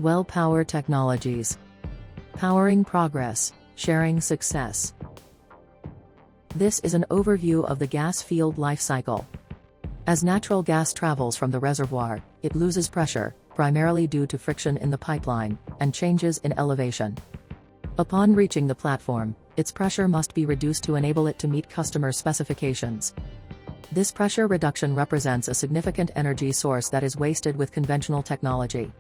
Wellpower Technologies. Powering progress, sharing success. This is an overview of the gas field life cycle. As natural gas travels from the reservoir, it loses pressure, primarily due to friction in the pipeline, and changes in elevation. Upon reaching the platform, its pressure must be reduced to enable it to meet customer specifications. This pressure reduction represents a significant energy source that is wasted with conventional technology.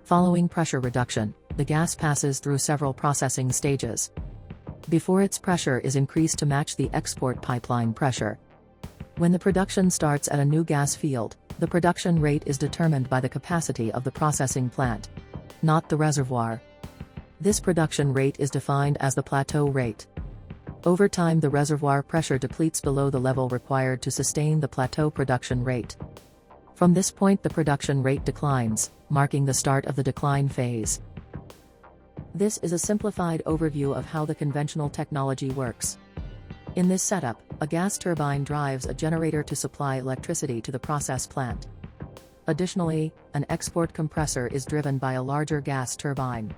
Following pressure reduction, the gas passes through several processing stages before its pressure is increased to match the export pipeline pressure. When the production starts at a new gas field, the production rate is determined by the capacity of the processing plant, not the reservoir. This production rate is defined as the plateau rate. Over time, the reservoir pressure depletes below the level required to sustain the plateau production rate. From this point, the production rate declines, marking the start of the decline phase. This is a simplified overview of how the conventional technology works. In this setup, a gas turbine drives a generator to supply electricity to the process plant. Additionally, an export compressor is driven by a larger gas turbine.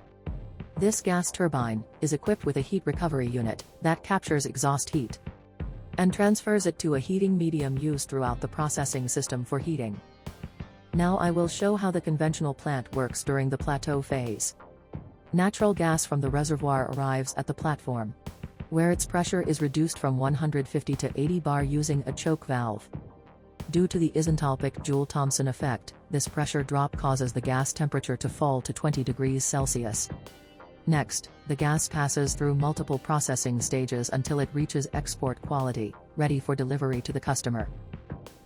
This gas turbine is equipped with a heat recovery unit that captures exhaust heat and transfers it to a heating medium used throughout the processing system for heating. Now I will show how the conventional plant works during the plateau phase. Natural gas from the reservoir arrives at the platform, where its pressure is reduced from 150 to 80 bar using a choke valve. Due to the isentropic Joule-Thomson effect, this pressure drop causes the gas temperature to fall to 20 degrees Celsius. Next, the gas passes through multiple processing stages until it reaches export quality, ready for delivery to the customer.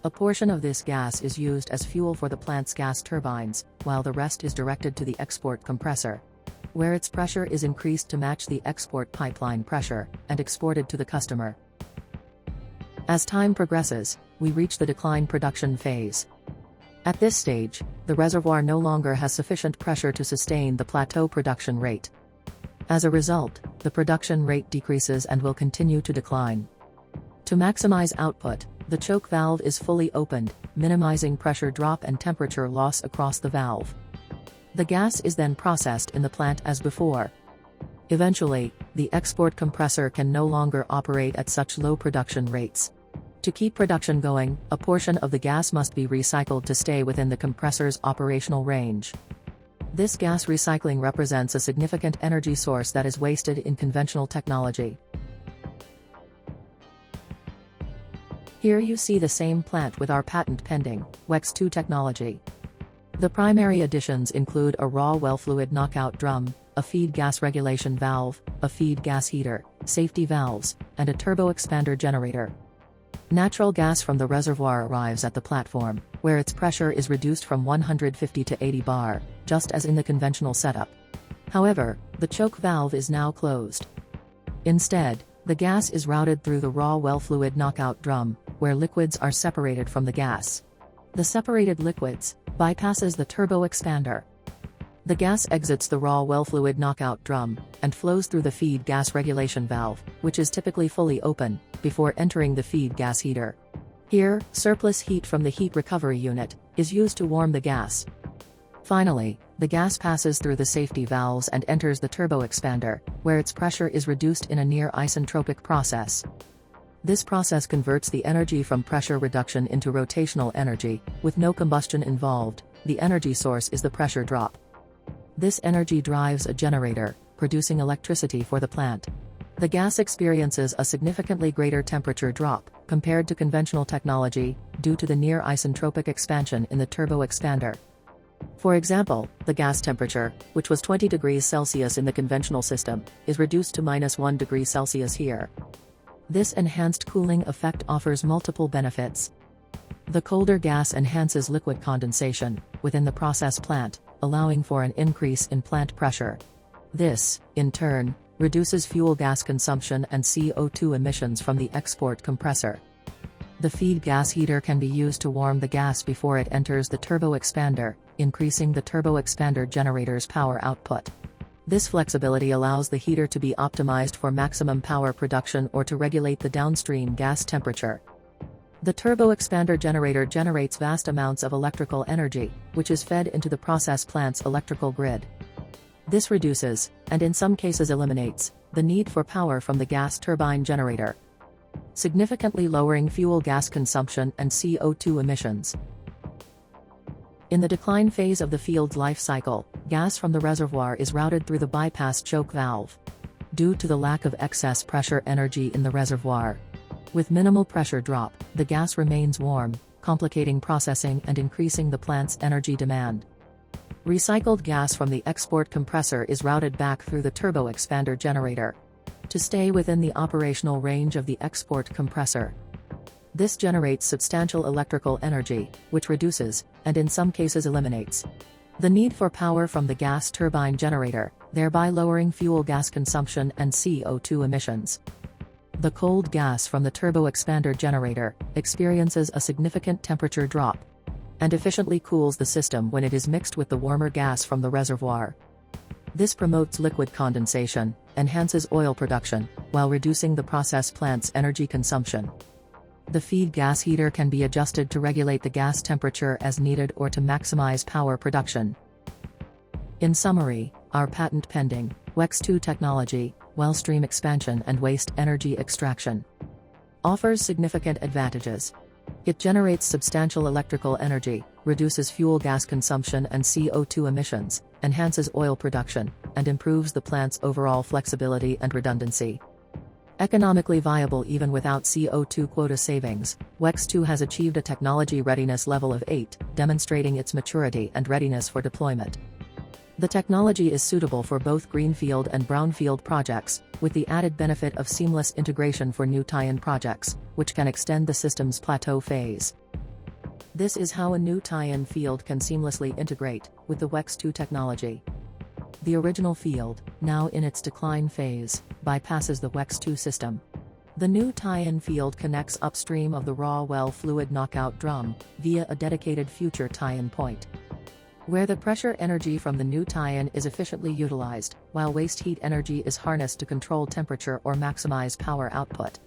A portion of this gas is used as fuel for the plant's gas turbines, while the rest is directed to the export compressor, where its pressure is increased to match the export pipeline pressure, and exported to the customer. As time progresses, we reach the decline production phase. At this stage, the reservoir no longer has sufficient pressure to sustain the plateau production rate. As a result, the production rate decreases and will continue to decline. To maximize output, the choke valve is fully opened, minimizing pressure drop and temperature loss across the valve. The gas is then processed in the plant as before. Eventually, the export compressor can no longer operate at such low production rates. To keep production going, a portion of the gas must be recycled to stay within the compressor's operational range. This gas recycling represents a significant energy source that is wasted in conventional technology. Here you see the same plant with our patent-pending WEX² technology. The primary additions include a raw well fluid knockout drum, a feed gas regulation valve, a feed gas heater, safety valves, and a turbo expander generator. Natural gas from the reservoir arrives at the platform, where its pressure is reduced from 150 to 80 bar, just as in the conventional setup. However, the choke valve is now closed. Instead, the gas is routed through the raw well fluid knockout drum, where liquids are separated from the gas. The separated liquids bypasses the turbo expander. The gas exits the raw well fluid knockout drum, and flows through the feed gas regulation valve, which is typically fully open, before entering the feed gas heater. Here, surplus heat from the heat recovery unit is used to warm the gas. Finally, the gas passes through the safety valves and enters the turbo expander, where its pressure is reduced in a near isentropic process. This process converts the energy from pressure reduction into rotational energy, with no combustion involved. The energy source is the pressure drop. This energy drives a generator, producing electricity for the plant. The gas experiences a significantly greater temperature drop, compared to conventional technology, due to the near isentropic expansion in the turbo expander. For example, the gas temperature, which was 20 degrees Celsius in the conventional system, is reduced to -1 degree Celsius here. This enhanced cooling effect offers multiple benefits. The colder gas enhances liquid condensation within the process plant, allowing for an increase in plant pressure. This, in turn, reduces fuel gas consumption and CO2 emissions from the export compressor. The feed gas heater can be used to warm the gas before it enters the turbo expander, increasing the turbo expander generator's power output. This flexibility allows the heater to be optimized for maximum power production or to regulate the downstream gas temperature. The turbo expander generator generates vast amounts of electrical energy, which is fed into the process plant's electrical grid. This reduces, and in some cases eliminates, the need for power from the gas turbine generator, significantly lowering fuel gas consumption and CO2 emissions. In the decline phase of the field's life cycle, gas from the reservoir is routed through the bypass choke valve. Due to the lack of excess pressure energy in the reservoir, with minimal pressure drop, the gas remains warm, complicating processing and increasing the plant's energy demand. Recycled gas from the export compressor is routed back through the turbo expander generator to stay within the operational range of the export compressor. This generates substantial electrical energy, which reduces, and in some cases eliminates, the need for power from the gas turbine generator, thereby lowering fuel gas consumption and CO2 emissions. The cold gas from the turbo expander generator experiences a significant temperature drop and efficiently cools the system when it is mixed with the warmer gas from the reservoir. This promotes liquid condensation, enhances oil production, while reducing the process plant's energy consumption. The feed gas heater can be adjusted to regulate the gas temperature as needed or to maximize power production. In summary, our patent-pending WEX² technology, Wellstream expansion and waste energy extraction, offers significant advantages. It generates substantial electrical energy, reduces fuel gas consumption and CO2 emissions, enhances oil production, and improves the plant's overall flexibility and redundancy. Economically viable even without CO2 quota savings, WEX² has achieved a technology readiness level of 8, demonstrating its maturity and readiness for deployment. The technology is suitable for both greenfield and brownfield projects, with the added benefit of seamless integration for new tie-in projects, which can extend the system's plateau phase. This is how a new tie-in field can seamlessly integrate with the WEX² technology. The original field, now in its decline phase, bypasses the WEX² system. The new tie-in field connects upstream of the raw well fluid knockout drum, via a dedicated future tie-in point, where the pressure energy from the new tie-in is efficiently utilized, while waste heat energy is harnessed to control temperature or maximize power output.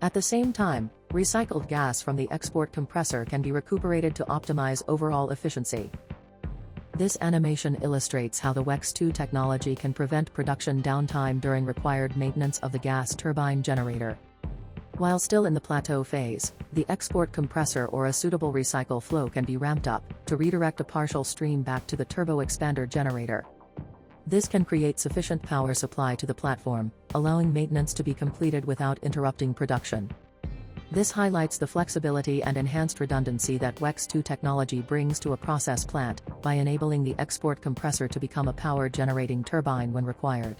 At the same time, recycled gas from the export compressor can be recuperated to optimize overall efficiency. This animation illustrates how the WEX² technology can prevent production downtime during required maintenance of the gas turbine generator. While still in the plateau phase, the export compressor or a suitable recycle flow can be ramped up to redirect a partial stream back to the turbo expander generator. This can create sufficient power supply to the platform, allowing maintenance to be completed without interrupting production. This highlights the flexibility and enhanced redundancy that WEX² technology brings to a process plant by enabling the export compressor to become a power-generating turbine when required.